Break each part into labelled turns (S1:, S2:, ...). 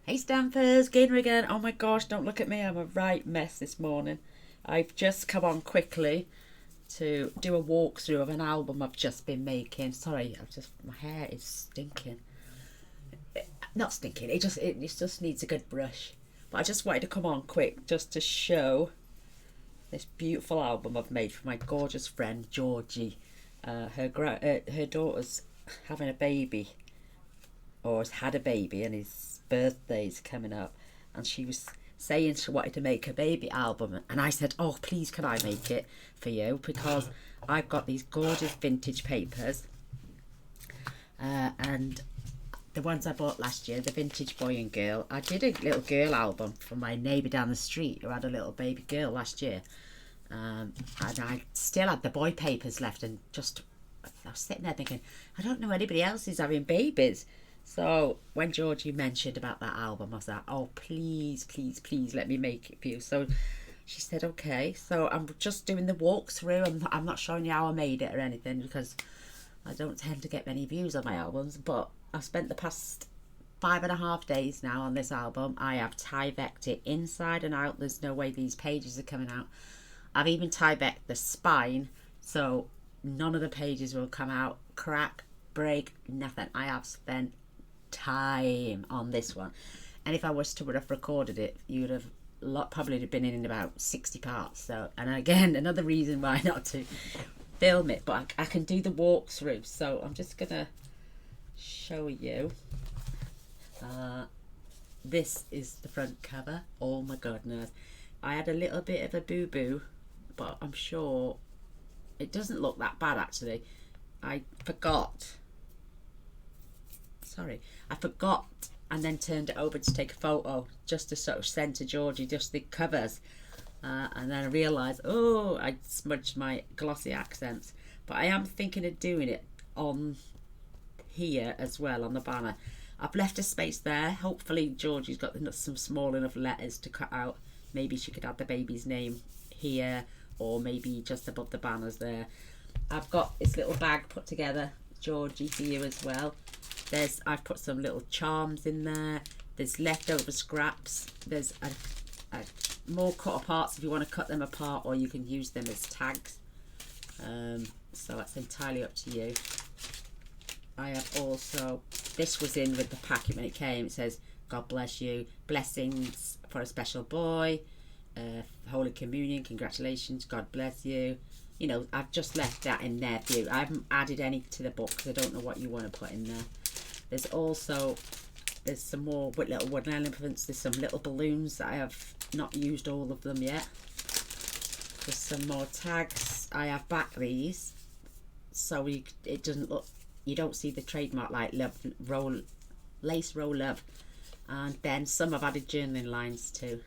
S1: Hey Stampers, Gaynor again. Oh my gosh, don't look at me. I'm a right mess this morning. I've just come on quickly to do a walkthrough of an album I've just been making. Sorry, my hair is stinking. Not stinking. It just needs a good brush. But I just wanted to come on quick just to show this beautiful album I've made for my gorgeous friend Georgie. Her daughter's having a baby, or has had a baby, and his birthday's coming up, and she was saying she wanted to make a baby album, and I said, oh please can I make it for you, because I've got these gorgeous vintage papers, and the ones I bought last year, the vintage boy and girl. I did a little girl album for my neighbour down the street who had a little baby girl last year, and I still had the boy papers left, and just I was sitting there thinking, I don't know anybody else who's having babies. So when Georgie mentioned about that album, I was like, oh, please, please, please let me make it for you. So she said, okay. So I'm just doing the walkthrough. I'm not showing you how I made it or anything, because I don't tend to get many views on my albums. But I've spent the past 5.5 days now on this album. I have Tyvek'd it inside and out. There's no way these pages are coming out. I've even Tyvek'd the spine, so none of the pages will come out, crack, break, nothing. I have spent time on this one, and if I was to have recorded it, you would have probably been in about 60 parts. So, and again, another reason why not to film it, but I can do the walkthrough. So I'm just gonna show you. This is the front cover. Oh my goodness, I had a little bit of a boo-boo, but I'm sure it doesn't look that bad actually. I forgot and then turned it over to take a photo, just to sort of send to Georgie just the covers, and then I realised, oh, I smudged my glossy accents. But I am thinking of doing it on here as well, on the banner. I've left a space there. Hopefully Georgie's got some small enough letters to cut out. Maybe she could add the baby's name here, or maybe just above the banners there. I've got this little bag put together, Georgie, for you as well. I've put some little charms in there. There's leftover scraps. There's more cut aparts if you want to cut them apart, or you can use them as tags. So that's entirely up to you. I have also, this was in with the packet when it came. It says, God bless you, blessings for a special boy, Holy Communion, congratulations, God bless you. You know, I've just left that in there for you. I haven't added any to the book because I don't know what you want to put in there. There's some more little wooden elephants. There's some little balloons that I have not used all of them yet. There's some more tags. I have back these so it doesn't look, you don't see the trademark like Laserowlove. And then some I've added journaling lines to,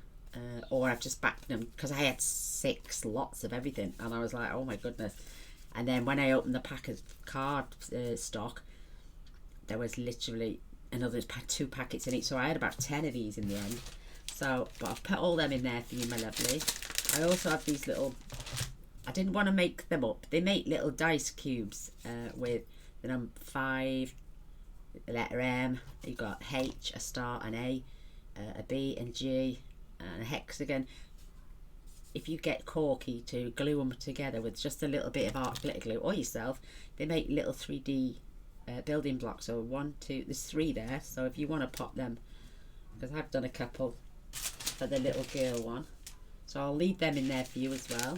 S1: or I've just backed them because I had 6 lots of everything, and I was like, oh my goodness. And then when I opened the pack of card stock, there was literally another 2 packets in each, so I had about 10 of these in the end. So, but I've put all them in there for you, my lovely. I also have these little, I didn't want to make them up. They make little dice cubes with the number 5, the letter M. You got H, a star, an A B and G, and a hexagon. If you get Corky to glue them together with just a little bit of art glitter glue, or yourself, they make little 3D building blocks. So 1, 2, there's 3 there. So if you want to pop them, because I've done a couple for the little girl one, so I'll leave them in there for you as well.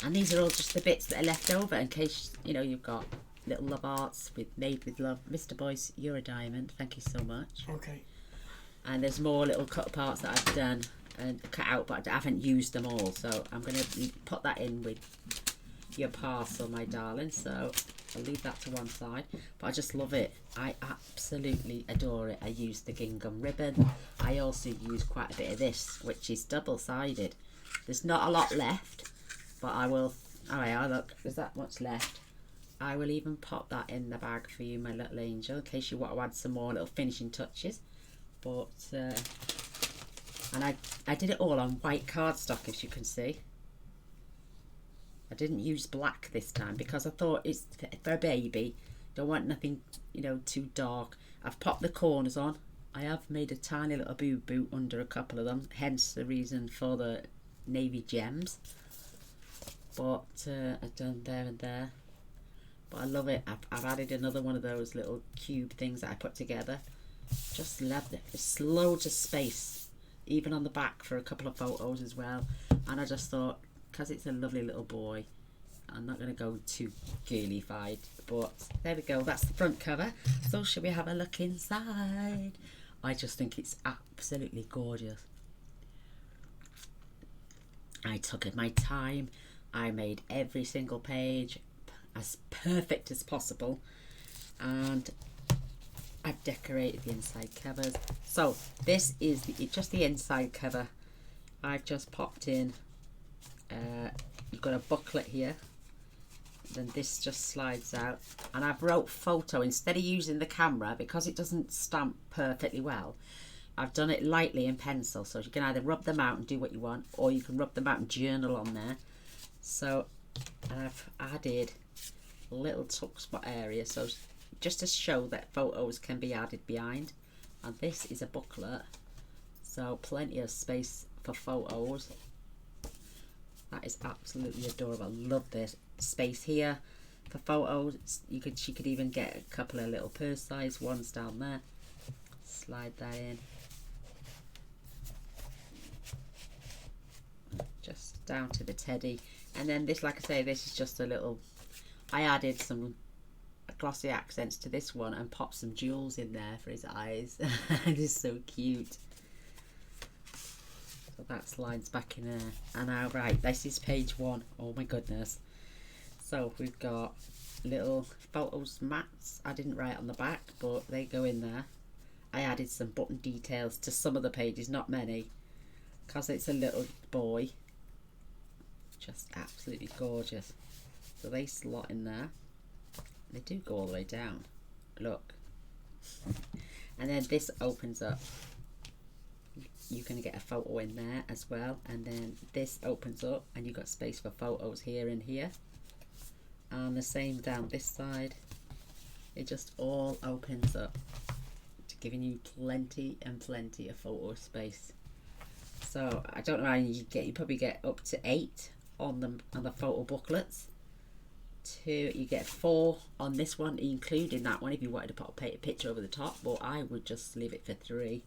S1: And these are all just the bits that are left over in case, you know, you've got little love arts with made with love. Mr. Boyce, you're a diamond. Thank you so much.
S2: Okay.
S1: And there's more little cut parts that I've done and cut out, but I haven't used them all. So I'm going to put that in with your parcel, my darling. So I'll leave that to one side. But I just love it. I absolutely adore it. I use the gingham ribbon. I also use quite a bit of this, which is double-sided. There's not a lot left, but I will. Oh yeah, look, there's that much left. I will even pop that in the bag for you, my little angel, in case you want to add some more little finishing touches. But and I did it all on white cardstock, as you can see. I didn't use black this time because I thought it's for a baby. Don't want nothing, you know, too dark. I've popped the corners on I have made a tiny little boo-boo under a couple of them, hence the reason for the navy gems. But I've done there and there. But I love it. I've added another one of those little cube things that I put together. Just love it. It's loads of space, even on the back for a couple of photos as well. And I just thought, because it's a lovely little boy, I'm not going to go too girly-fied. But there we go. That's the front cover. So shall we have a look inside? I just think it's absolutely gorgeous. I took my time. I made every single page as perfect as possible, and I've decorated the inside covers. So this is just the inside cover. I've just popped in, you've got a booklet here, then this just slides out, and I've wrote photo instead of using the camera because it doesn't stamp perfectly well. I've done it lightly in pencil, so you can either rub them out and do what you want, or you can rub them out and journal on there. So I've added a little tuck spot area, so just to show that photos can be added behind. And this is a booklet, so plenty of space for photos. That is absolutely adorable. I love this space here for photos. She could even get a couple of little purse size ones down there. Slide that in. Just down to the teddy. And then this, like I say, this is just a little, I added some glossy accents to this one and popped some jewels in there for his eyes. It is so cute. So that slides back in there. And now, right, this is page 1. Oh my goodness. So we've got little photos mats. I didn't write on the back, but they go in there. I added some button details to some of the pages, not many, because it's a little boy. Just absolutely gorgeous. So they slot in there. They do go all the way down. Look. And then this opens up. You're going to get a photo in there as well. And then this opens up and you've got space for photos here and here. And the same down this side. It just all opens up, giving you plenty and plenty of photo space. So I don't know how you probably get up to 8 on the photo booklets. 2, you get 4 on this one, including that one if you wanted to put a picture over the top, but I would just leave it for 3.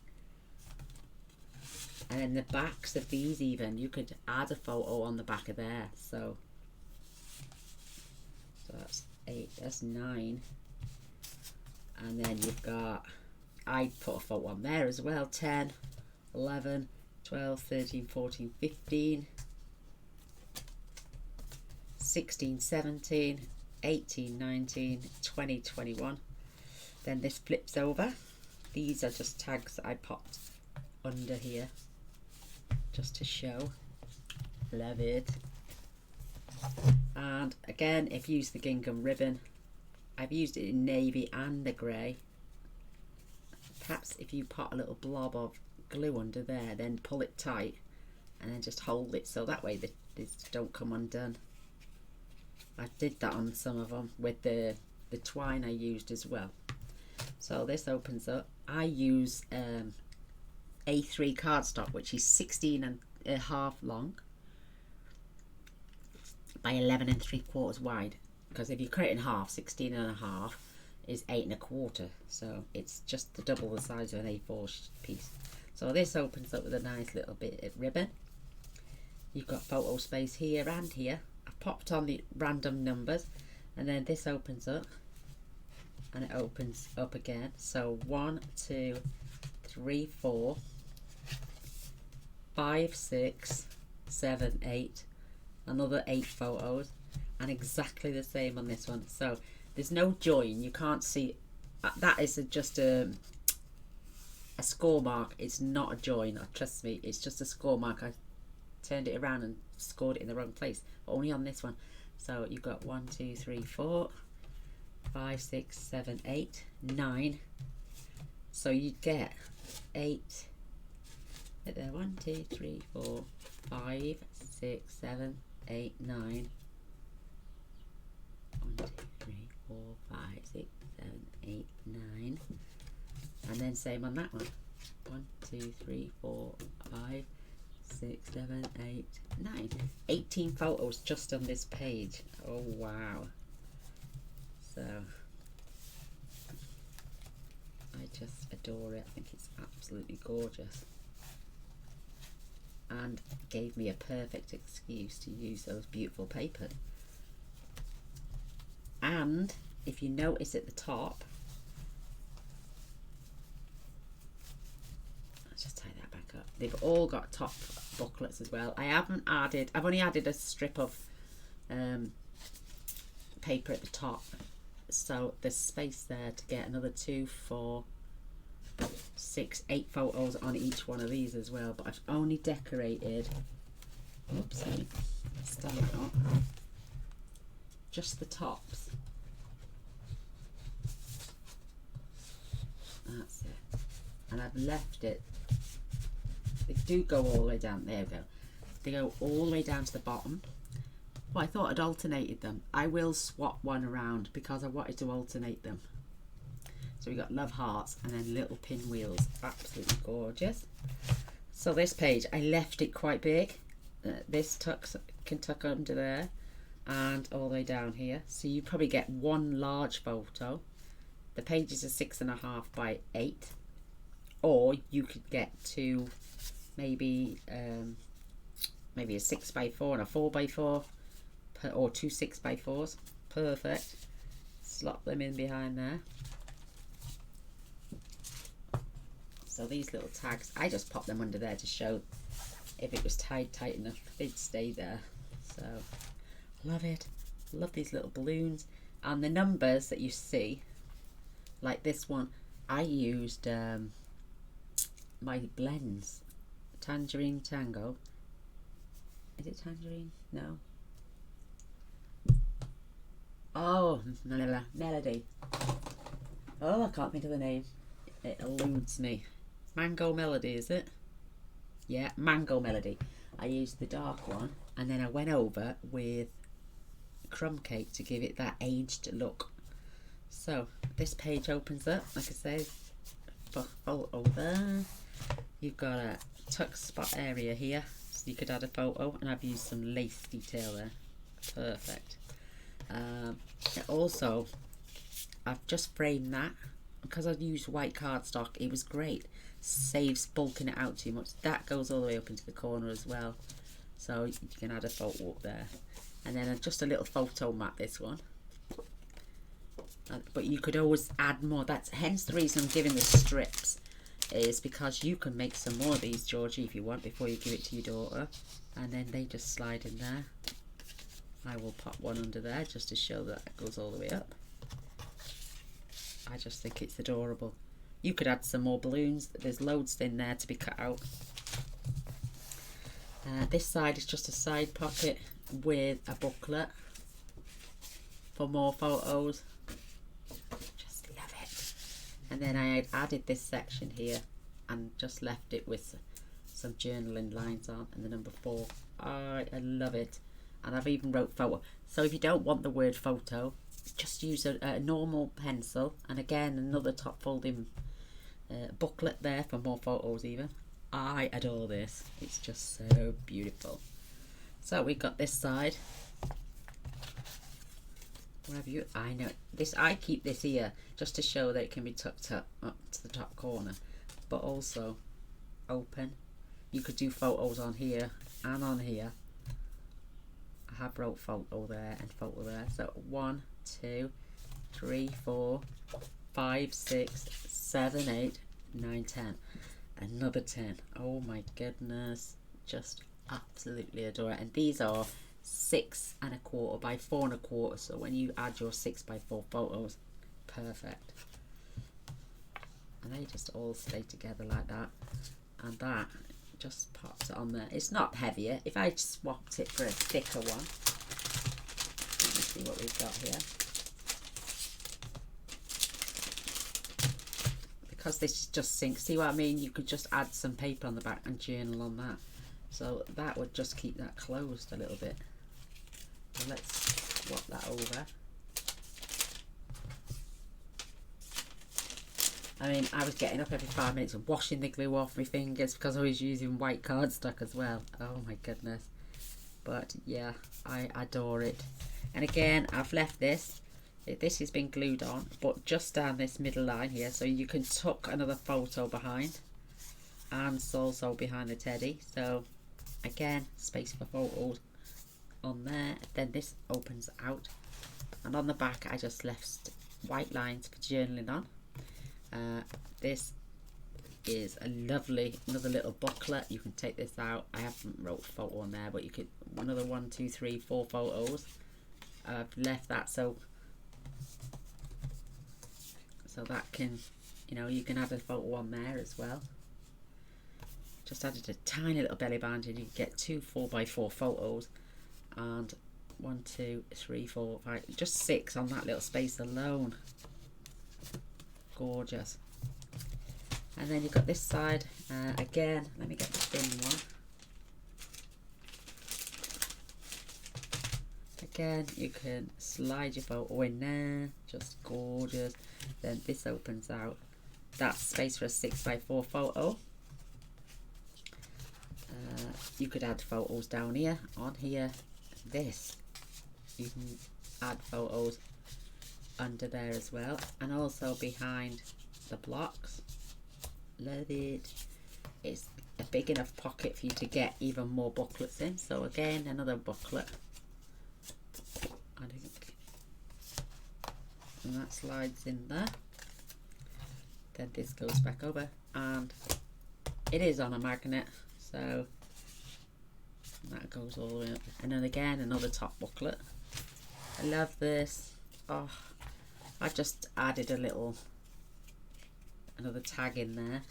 S1: And then the backs of these, even you could add a photo on the back of there. So that's 8, that's 9. And then you've got, I put a photo on there as well. 10, 11, 12, 13, 14, 15, 16, 17, 18, 19, 20, 21. Then this flips over. These are just tags that I popped under here just to show. Love it. And again, I've used the gingham ribbon. I've used it in navy and the grey. Perhaps if you put a little blob of glue under there, then pull it tight and then just hold it so that way they don't come undone. I did that on some of them with the twine I used as well. So this opens up. I use A3 cardstock, which is 16.5 long by 11.75 wide. Because if you cut it in half, 16.5 is 8.25. So it's just double the size of an A4 piece. So this opens up with a nice little bit of ribbon. You've got photo space here and here. I've popped on the random numbers, and then this opens up and it opens up again. So 1, 2, 3, 4, 5, 6, 7, 8, another 8 photos, and exactly the same on this one. So there's no join, you can't see. That is just a score mark. It's not a join, trust me, it's just a score mark. I turned it around and scored it in the wrong place, but only on this one. So you've got 1, 2, 3, 4, 5, 6, 7, 8, 9. So you get 8 right there. 1, 2, 3, 4, 5, 6, 7, 8, 9. 1, 2, 3, 4, 5, 6, 7, 8, 9. And then same on that one. 1, 2, 3, 4, 5, 6, 7, 8, 9. 18 photos just on this page. Oh wow. So I just adore it. I think it's absolutely gorgeous. And gave me a perfect excuse to use those beautiful papers. And if you notice at the top, let's just tie that back up. They've all got top booklets as well. I've only added a strip of paper at the top, so there's space there to get another 2, 4, 6, 8 photos on each one of these as well. But I've only decorated, oopsie, stand that up, just the tops. That's it. And I've left it, they do go all the way down, there we go, they go all the way down to the bottom. Well, I thought I'd alternated them. I will swap one around because I wanted to alternate them. So we got love hearts and then little pinwheels. Absolutely gorgeous. So this page, I left it quite big. This can tuck under there and all the way down here. So you probably get one large photo. The pages are 6.5 by 8. Or you could get two, maybe a 6 by 4 and a 4 by 4. Or 2 6 by 4s. Perfect. Slot them in behind there. So these little tags, I just pop them under there to show if it was tied tight enough, they'd stay there. So love it. Love these little balloons. And the numbers that you see, like this one, I used my blends. Tangerine Tango. Is it Tangerine? No. Oh, Melody. Oh, I can't think of the name. It eludes me. Mango Melody, is it? Yeah, Mango Melody. I used the dark one, and then I went over with crumb cake to give it that aged look. So this page opens up, like I say, photo there. You've got a tuck spot area here, so you could add a photo, and I've used some lace detail there. Perfect. Also, I've just framed that because I've used white cardstock. It was great. Saves bulking it out too much. That goes all the way up into the corner as well, so you can add a photo up there. And then just a little photo mat, this one. But you could always add more. That's hence the reason I'm giving the strips, is because you can make some more of these, Georgie, if you want, before you give it to your daughter. And then they just slide in there. I will pop one under there just to show that it goes all the way up. I just think it's adorable. You could add some more balloons. There's loads in there to be cut out. This side is just a side pocket with a booklet for more photos. Just love it. And then I had added this section here and just left it with some journaling lines on and the number 4. I love it. And I've even wrote photo. So if you don't want the word photo, just use a normal pencil, and again another top folding booklet there for more photos even. I adore this. It's just so beautiful. So we've got this side. Whatever you, I know this. I keep this here just to show that it can be tucked up to the top corner, but also open. You could do photos on here and on here. I have wrote photo there and photo there. So 1, 2, 3, 4, 5, 6, 7, 8, 9, 10. Another 10. Oh my goodness. Just absolutely adore it. And these are 6.25 by 4.25. So when you add your 6 by 4 photos, perfect. And they just all stay together like that. And that just pops it on there. It's not heavier. If I swapped it for a thicker one, let me see what we've got here. Because this just sinks, see what I mean? You could just add some paper on the back and journal on that. So that would just keep that closed a little bit. So let's swap that over. I mean, I was getting up every 5 minutes and washing the glue off my fingers because I was using white cardstock as well. Oh my goodness. But yeah, I adore it. And again, I've left this. This has been glued on, but just down this middle line here, so you can tuck another photo behind, and also behind the teddy. So again, space for photos on there. Then this opens out, and on the back I just left white lines for journaling on. This is a lovely, another little booklet. You can take this out. I haven't wrote a photo on there, but you could, another 1, 2, 3, 4 photos. I've left that so that can, you know, you can add a photo on there as well. Just added a tiny little belly band, and you get 2 4x4 photos, and 1, 2, 3, 4, 5, just 6 on that little space alone. Gorgeous. And then you've got this side again. Let me get the thin one. Again, you can slide your photo in there, just gorgeous. Then this opens out. That's space for a 6x4 photo. You could add photos down here, on here. This, you can add photos under there as well, and also behind the blocks. Love it. It's a big enough pocket for you to get even more booklets in. So again, another booklet. I think, and that slides in there. Then this goes back over, and it is on a magnet, so that goes all the way up. And then again, another top booklet. I love this. Oh, I just added another tag in there,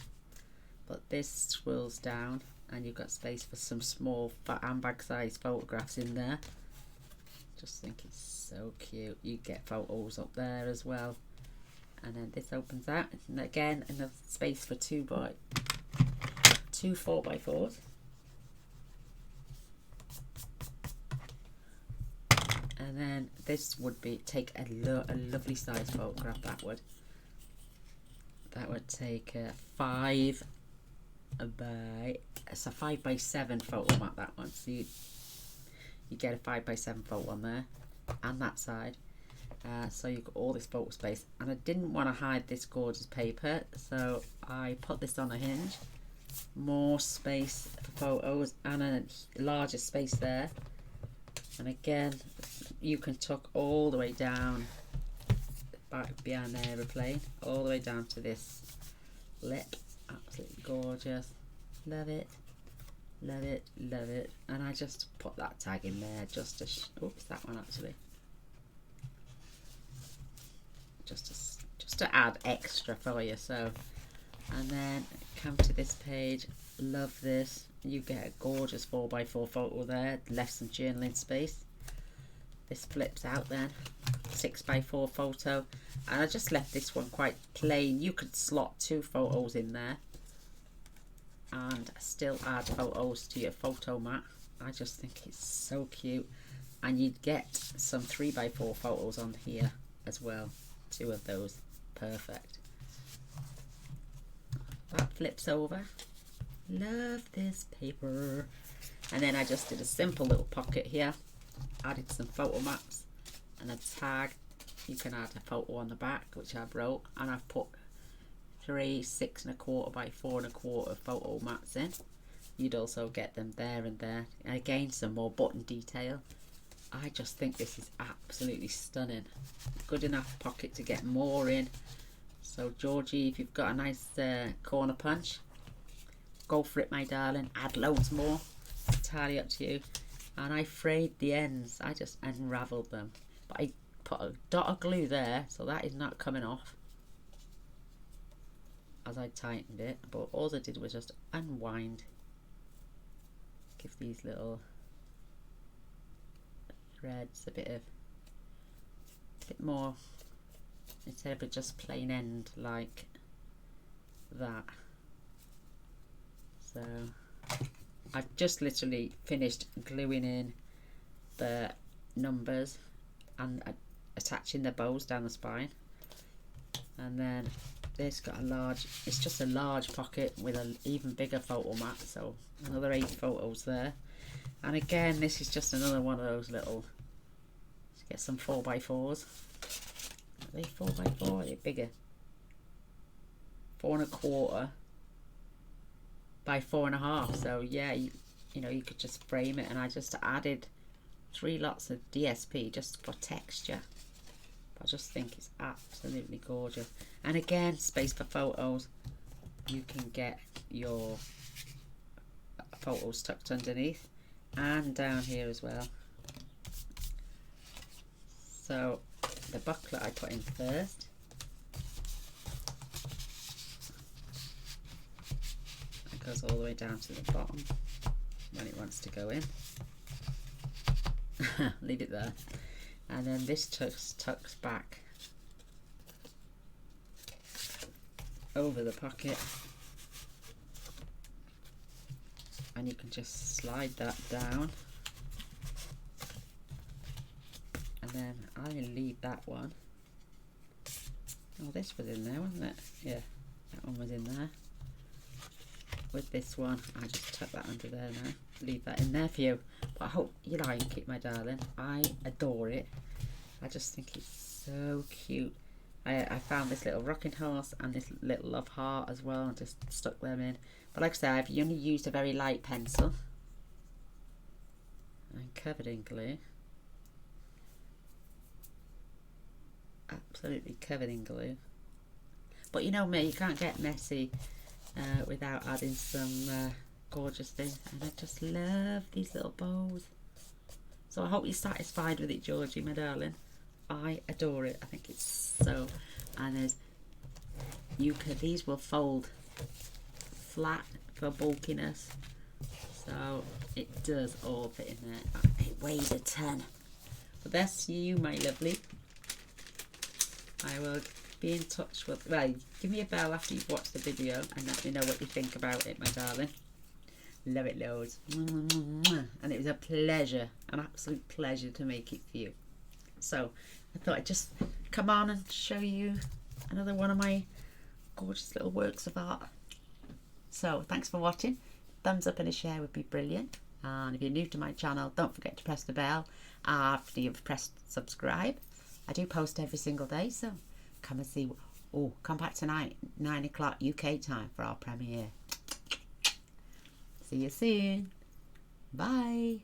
S1: but this swirls down, and you've got space for some small handbag size photographs in there. Just think it's so cute. You get photos up there as well. And then this opens out, and again enough space for 2 4x4s. And then this would be take a lovely size photograph. That would take a 5 by, it's a 5x7 photo mat, that one. So you get a 5x7 photo on there, and that side. So you've got all this photo space, and I didn't want to hide this gorgeous paper, so I put this on a hinge. More space for photos, and a larger space there. And again, you can tuck all the way down back behind the aeroplane, all the way down to this lip. Absolutely gorgeous. Love it, love it, love it. And I just put that tag in there just to oops, that one actually, just to add extra for you. So, and then come to this page. Love this. You get a gorgeous 4x4 photo there, left some journaling space. This flips out then, 6x4 photo, and I just left this one quite plain. You could slot 2 photos in there and still add photos to your photo mat. I just think it's so cute, and you'd get some 3x4 photos on here as well, 2 of those, perfect. That flips over. Love this paper. And then I just did a simple little pocket here, added some photo maps and a tag. You can add a photo on the back, which I wrote, and I've put 3 6¼ by 4¼ photo mats in. You'd also get them there and there, and again some more button detail. I just think this is absolutely stunning. Good enough pocket to get more in. So Georgie, if you've got a nice corner punch, go for it, my darling. Add loads more. It's entirely up to you. And I frayed the ends. I just unravelled them. But I put a dot of glue there, so that is not coming off as I tightened it. But all I did was just unwind. Give these little threads a bit more, instead of a just plain end like that. So I've just literally finished gluing in the numbers and attaching the bows down the spine, and then this got a large, it's just a large pocket with an even bigger photo mat, so another 8 photos there. And again, this is just another one of those little, let's get some 4x4s. Are they 4x4 or are they bigger? 4.25 by 4.5. So yeah, you know, you could just frame it, and I just added 3 lots of DSP just for texture. I just think it's absolutely gorgeous. And again, space for photos. You can get your photos tucked underneath and down here as well. So the booklet I put in first. It goes all the way down to the bottom when it wants to go in. Leave it there. And then this tucks back over the pocket, and you can just slide that down, and then I leave that one. Oh, this was in there, wasn't it? Yeah, that one was in there. With this one, I just tuck that under there now. Leave that in there for you. But I hope you like it, my darling. I adore it. I just think it's so cute. I found this little rocking horse and this little love heart as well, and just stuck them in. But like I said, I've only used a very light pencil. I'm covered in glue. Absolutely covered in glue. But you know me, you can't get messy without adding some gorgeous things. And I just love these little bows. So I hope you're satisfied with it, Georgie, my darling. I adore it. I think it's so, and there's, these will fold flat for bulkiness, so it does all fit in there. It weighs a ton. But that's you, my lovely. I will be in touch with, well, give me a bell after you've watched the video and let me know what you think about it, my darling. Love it loads. And it was a pleasure, an absolute pleasure to make it for you. So I thought I'd just come on and show you another one of my gorgeous little works of art. So thanks for watching. Thumbs up and a share would be brilliant. And if you're new to my channel, don't forget to press the bell after you've pressed subscribe. I do post every single day, so come and see. Oh, come back tonight, 9 o'clock UK time for our premiere. See you soon. Bye.